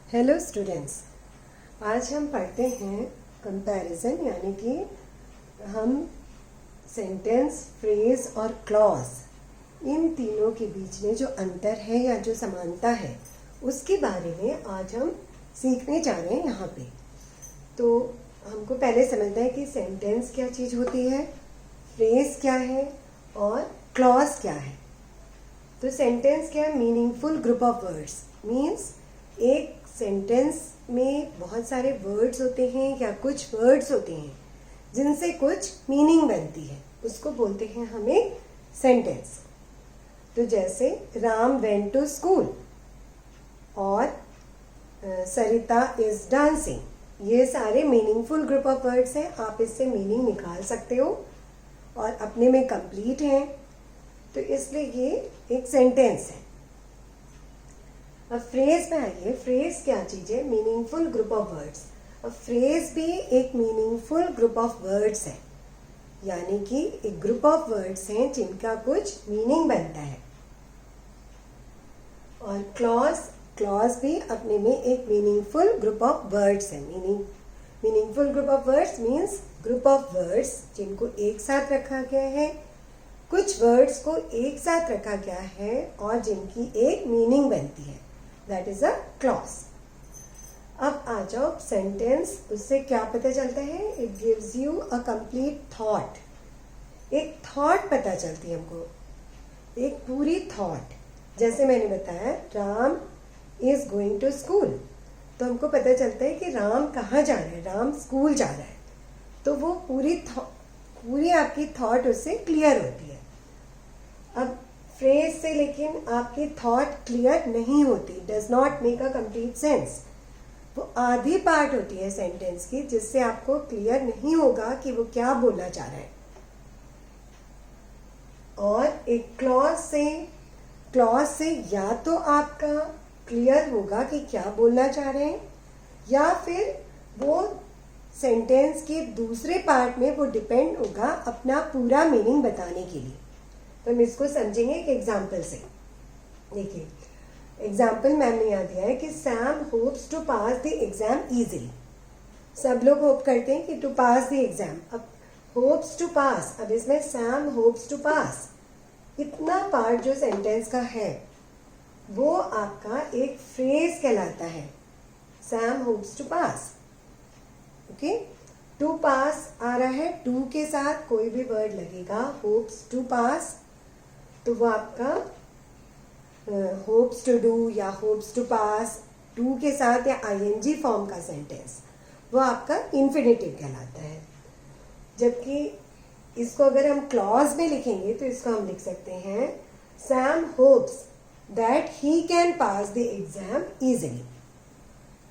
Hello students, आज हम पढ़ते हैं कंपैरिजन, यानी कि हम सेंटेंस, फ्रेज और क्लॉज इन तीनों के बीच में जो अंतर है या जो समानता है उसके बारे में आज हम सीखने जा रहे हैं यहाँ पे। तो हमको पहले समझना है कि सेंटेंस क्या चीज़ होती है, फ्रेज क्या है और क्लॉज क्या है। तो सेंटेंस क्या है? Meaningful group of words. Means एक सेंटेंस में बहुत सारे वर्ड्स होते हैं या कुछ वर्ड्स होते हैं जिनसे कुछ मीनिंग बनती है, उसको बोलते हैं हमें सेंटेंस। तो जैसे राम वेंट टू स्कूल और सरिता इज डांसिंग, ये सारे मीनिंगफुल ग्रुप ऑफ वर्ड्स हैं। आप इससे मीनिंग निकाल सकते हो और अपने में कंप्लीट हैं, तो इसलिए ये एक सेंटेंस है। अब फ्रेज में आइए। फ्रेज क्या चीज है? Meaningful group of words. अब फ्रेज भी एक मीनिंगफुल ग्रुप ऑफ वर्ड्स है, यानी कि एक ग्रुप ऑफ वर्ड्स हैं जिनका कुछ मीनिंग बनता है। और क्लॉज भी अपने में एक मीनिंगफुल ग्रुप ऑफ वर्ड्स है। Meaningful group of words means group of words जिनको एक साथ रखा गया है, कुछ वर्ड्स को एक साथ रखा गया है और जिनकी एक मीनिंग बनती है, दैट इज अ क्लॉज। अब आ जाओ सेंटेंस, उससे क्या पता चलता है? It gives you a complete thought. एक थॉट पता चलती है हमको, एक पूरी थॉट। जैसे मैंने बताया Ram is going to school, तो हमको पता चलता है कि राम कहाँ जा रहा है, राम स्कूल जा रहा है। तो वो पूरी आपकी थॉट उससे क्लियर होती है। अब फ्रेज से लेकिन आपकी थॉट क्लियर नहीं होती, does not make a complete sense. वो आधी पार्ट होती है सेंटेंस की जिससे आपको क्लियर नहीं होगा कि वो क्या बोलना चाह रहा है। और एक क्लॉज से या तो आपका क्लियर होगा कि क्या बोलना चाह रहे हैं, या फिर वो सेंटेंस के दूसरे पार्ट में वो डिपेंड होगा अपना पूरा मीनिंग बताने के लिए। तो हम इसको समझेंगे एक एग्जाम्पल से। देखिए, एग्जाम्पल मैम ने यहाँ दिया है कि Sam hopes to pass the exam easily. सब लोग होप करते हैं कि टू पास द एग्जाम। अब होप्स टू पास, अब इसमें सैम होप्स टू पास, इतना पार्ट जो सेंटेंस का है वो आपका एक फ्रेज कहलाता है। Sam hopes to pass, okay. To pass आ रहा है, टू के साथ कोई भी वर्ड लगेगा, होप्स टू पास, तो वो आपका होप्स टू डू या होप्स टू पास, टू के साथ या आईएनजी फॉर्म का सेंटेंस, वो आपका इन्फिनेटिव कहलाता है। जबकि इसको अगर हम क्लॉज में लिखेंगे तो इसको हम लिख सकते हैं Sam hopes that he can pass the exam easily.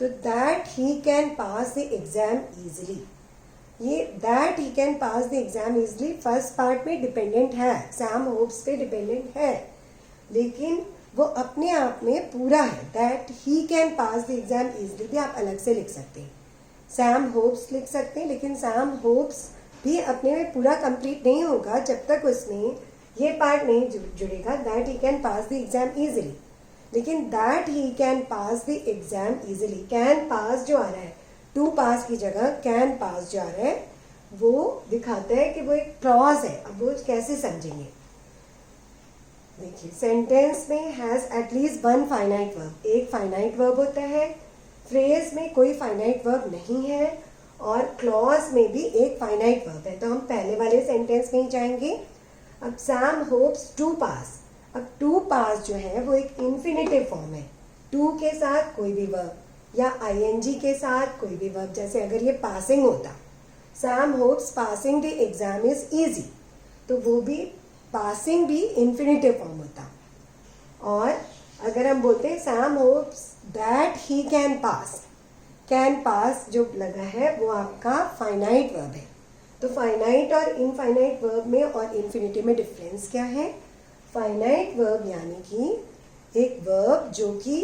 तो that he can pass the exam easily, ये that he can pass the exam easily first part में डिपेंडेंट है, सैम होप्स पे डिपेंडेंट है, लेकिन वो अपने आप में पूरा है। That he can pass the exam easily भी आप अलग से लिख सकते हैं, सैम होप्स लिख सकते हैं, लेकिन सैम होप्स भी अपने में पूरा कंप्लीट नहीं होगा जब तक उसमें ये पार्ट नहीं जुड़ेगा that he can pass the exam easily. लेकिन that he can pass the exam easily, can pass जो आ रहा है, टू पास की जगह कैन पास जो आ रहा है, वो दिखाता है कि वो एक क्लॉज है। अब वो कैसे समझेंगे? देखिए, सेंटेंस में has at least one finite verb, एक फाइनाइट वर्ब होता है। फ्रेज में कोई फाइनाइट वर्ब नहीं है और क्लॉज में भी एक फाइनाइट वर्ब है। तो हम पहले वाले सेंटेंस में ही जाएंगे। अब सैम होप्स टू पास, अब टू पास जो है वो एक इन्फिनेटिव फॉर्म है, टू के साथ कोई भी वर्ब या आईएनजी के साथ कोई भी वर्ब। जैसे अगर ये पासिंग होता, Sam hopes passing the exam is easy, तो वो भी पासिंग भी इन्फिनेटिव फॉर्म होता। और अगर हम बोलते हैं Sam hopes that he can pass, can pass जो लगा है वो आपका फाइनाइट वर्ब है। तो फाइनाइट और इनफाइनाइट वर्ब में और इन्फिनेटिव में डिफरेंस क्या है? फाइनाइट वर्ब यानी कि एक वर्ब जो कि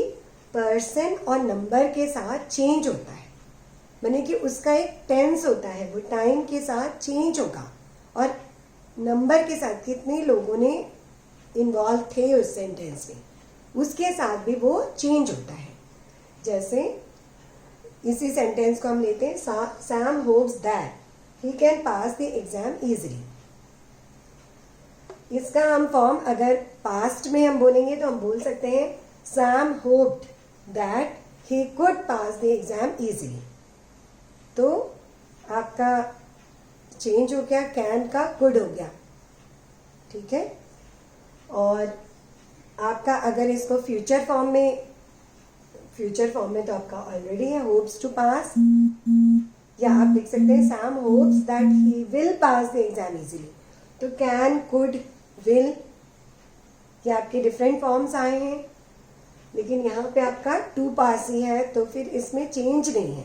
पर्सन और नंबर के साथ चेंज होता है, माने कि उसका एक टेंस होता है, वो टाइम के साथ चेंज होगा और नंबर के साथ कितने लोगों ने इन्वॉल्व थे उस सेंटेंस में, उसके साथ भी वो चेंज होता है। जैसे इसी सेंटेंस को हम लेते हैं, Sam hopes that he can pass the exam easily. इसका हम फॉर्म अगर पास्ट में हम बोलेंगे तो हम बोल सकते हैं Sam hoped that he could pass the exam easily. तो आपका चेंज हो गया, कैन का कुड हो गया, ठीक है। और आपका अगर इसको फ्यूचर फॉर्म में तो आपका ऑलरेडी है होप्स टू पास, या आप लिख सकते हैं Sam hopes that he will pass the exam easily. तो कैन, कुड, विल, ये आपके डिफरेंट फॉर्म्स आए हैं, लेकिन यहाँ पे आपका टू पास ही है, तो फिर इसमें चेंज नहीं है।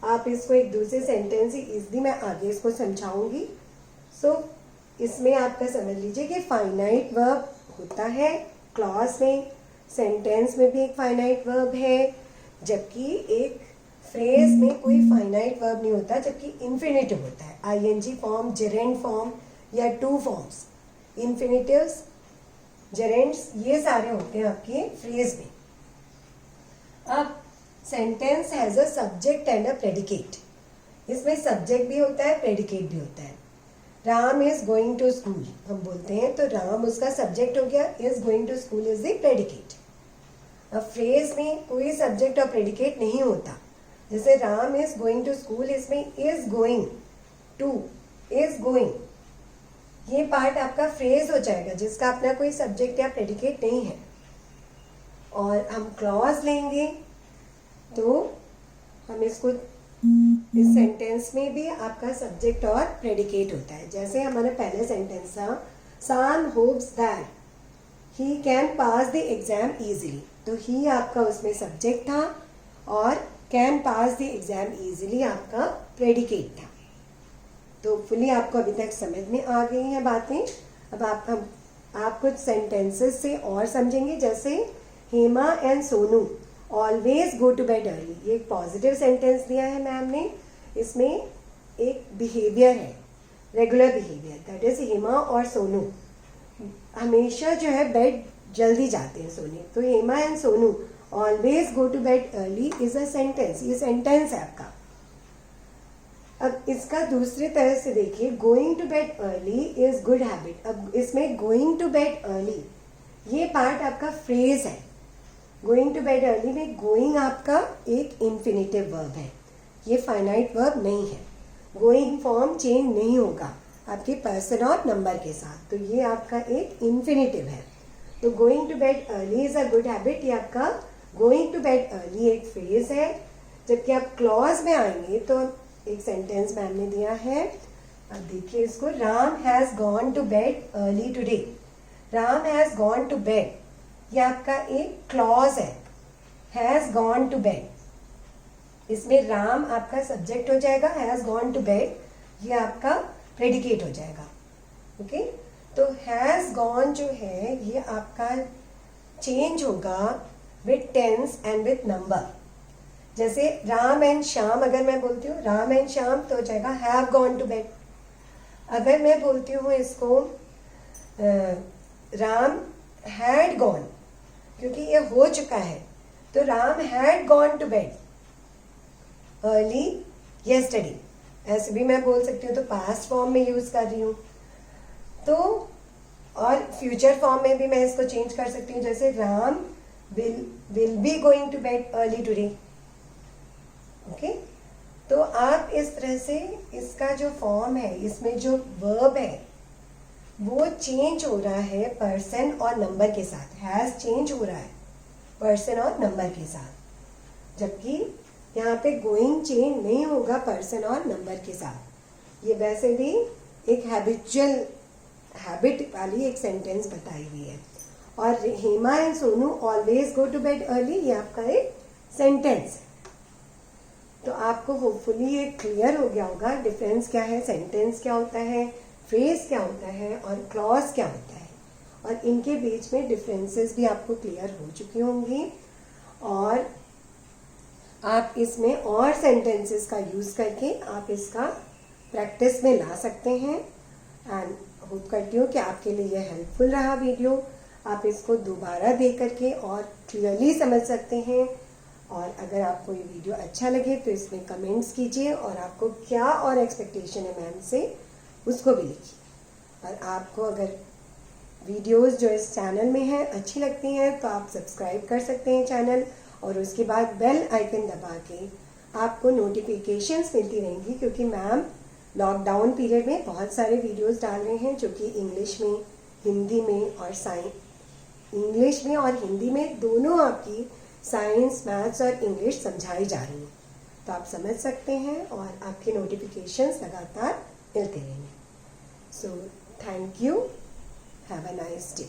आप इसको एक दूसरे सेंटेंस ही इजली मैं आगे इसको समझाऊंगी। सो इसमें आपका समझ लीजिए कि फाइनाइट वर्ब होता है क्लॉज में, सेंटेंस में भी एक फाइनाइट वर्ब है, जबकि एक फ्रेज में कोई फाइनाइट वर्ब नहीं होता, जबकि इन्फिनेटिव होता है। आईएनजी फॉर्म, जेरेंड फॉर्म या टू फॉर्म्स, इन्फिनेटिव्स, जेरेंड्स, ये सारे होते हैं आपके फ्रेज में। अब sentence has a subject and a predicate. इसमें सब्जेक्ट भी होता है, प्रेडिकेट भी होता है। Ram is going to school हम बोलते हैं, तो राम उसका सब्जेक्ट हो गया, is going to school is the predicate. अब फ्रेज में कोई सब्जेक्ट और प्रेडिकेट नहीं होता, जैसे Ram is going to school, इसमें is going to, is going, ये पार्ट आपका फ्रेज हो जाएगा जिसका अपना कोई सब्जेक्ट या प्रेडिकेट नहीं है। और हम क्लॉज लेंगे तो हम इसको, इस सेंटेंस में भी आपका सब्जेक्ट और प्रेडिकेट होता है। जैसे हमारा पहले सेंटेंस था, Sam hopes that he can pass the exam easily, तो ही आपका उसमें सब्जेक्ट था और can pass the exam easily आपका प्रेडिकेट था। तो फुली आपको अभी तक समझ में आ गई हैं बातें। अब आप कुछ सेंटेंसेस से और समझेंगे, जैसे Hema and Sonu always go to bed early. ये एक पॉजिटिव सेंटेंस दिया है मैम ने, इसमें एक बिहेवियर है, regular behaviour, that is Hema और सोनू हमेशा जो है बेड जल्दी जाते हैं सोने। तो Hema and Sonu always go to bed early is a sentence, ये सेंटेंस है आपका। अब इसका दूसरी तरह से देखिए, going to bed early is good habit. अब इसमें गोइंग टू बेड अर्ली ये पार्ट आपका फ्रेज है। गोइंग टू बेड अर्ली में गोइंग आपका एक इन्फिनेटिव वर्ब है, ये फाइनाइट वर्ब नहीं है। गोइंग फॉर्म चेंज नहीं होगा आपके पर्सन और नंबर के साथ, तो ये आपका एक इन्फिनेटिव है। तो going to bed early is a good habit, ये आपका गोइंग टू बेड अर्ली एक फ्रेज है। जबकि आप क्लॉज में आएंगे तो एक सेंटेंस मैम ने दिया है, अब देखिए इसको, Ram has gone to bed early today. Ram has gone to bed, ये आपका एक क्लॉज है, हैज गॉन टू बेड। इसमें राम आपका सब्जेक्ट हो जाएगा, हैज गॉन टू बेड ये आपका प्रेडिकेट हो जाएगा। ओके, तो हैज गॉन जो है ये आपका चेंज होगा with tense and with number. जैसे राम एंड श्याम अगर मैं बोलती हूँ राम एंड श्याम तो हो जाएगा हैव गॉन टू बेड। अगर मैं बोलती हूँ इसको राम हैड गॉन, क्योंकि ये हो चुका है, तो Ram had gone to bed early yesterday, ऐसे भी मैं बोल सकती हूँ, तो पास्ट फॉर्म में यूज कर रही हूँ। तो और फ्यूचर फॉर्म में भी मैं इसको चेंज कर सकती हूँ, जैसे Ram will be going to bed early today. Okay, तो आप इस तरह से इसका जो फॉर्म है, इसमें जो वर्ब है वो चेंज हो रहा है पर्सन और नंबर के साथ, हैज चेंज हो रहा है पर्सन और नंबर के साथ, जबकि यहाँ पे गोइंग चेंज नहीं होगा पर्सन और नंबर के साथ। ये वैसे भी एक हैबिट वाली एक सेंटेंस बताई हुई है। और Hema and Sonu always go to bed early, ये आपका एक सेंटेंस है। तो आपको होपफुली ये क्लियर हो गया होगा डिफरेंस क्या है, सेंटेंस क्या होता है, फ्रेज क्या होता है और क्लॉज क्या होता है, और इनके बीच में डिफरेंसेस भी आपको क्लियर हो चुकी होंगी। और आप इसमें और सेंटेंसेस का यूज़ करके आप इसका प्रैक्टिस में ला सकते हैं। एंड होप करती हूँ कि आपके लिए यह हेल्पफुल रहा वीडियो। आप इसको दोबारा देख करके और क्लियरली समझ सकते हैं। और अगर आपको ये वीडियो अच्छा लगे तो इसमें कमेंट्स कीजिए और आपको क्या और एक्सपेक्टेशन है मैम से उसको भी लिखिए। और आपको अगर वीडियोस जो इस चैनल में हैं अच्छी लगती हैं तो आप सब्सक्राइब कर सकते हैं चैनल, और उसके बाद बेल आइकन दबा के आपको नोटिफिकेशंस मिलती रहेंगी, क्योंकि मैम लॉकडाउन पीरियड में बहुत सारे वीडियोस डाल रहे हैं जो कि इंग्लिश में, हिंदी में और इंग्लिश में और हिंदी में दोनों आपकी साइंस, मैथ्स और इंग्लिश समझाई जा रही हैं। तो आप समझ सकते हैं और आपके नोटिफिकेशंस लगातार मिलते रहेंगे। So thank you, have a nice day.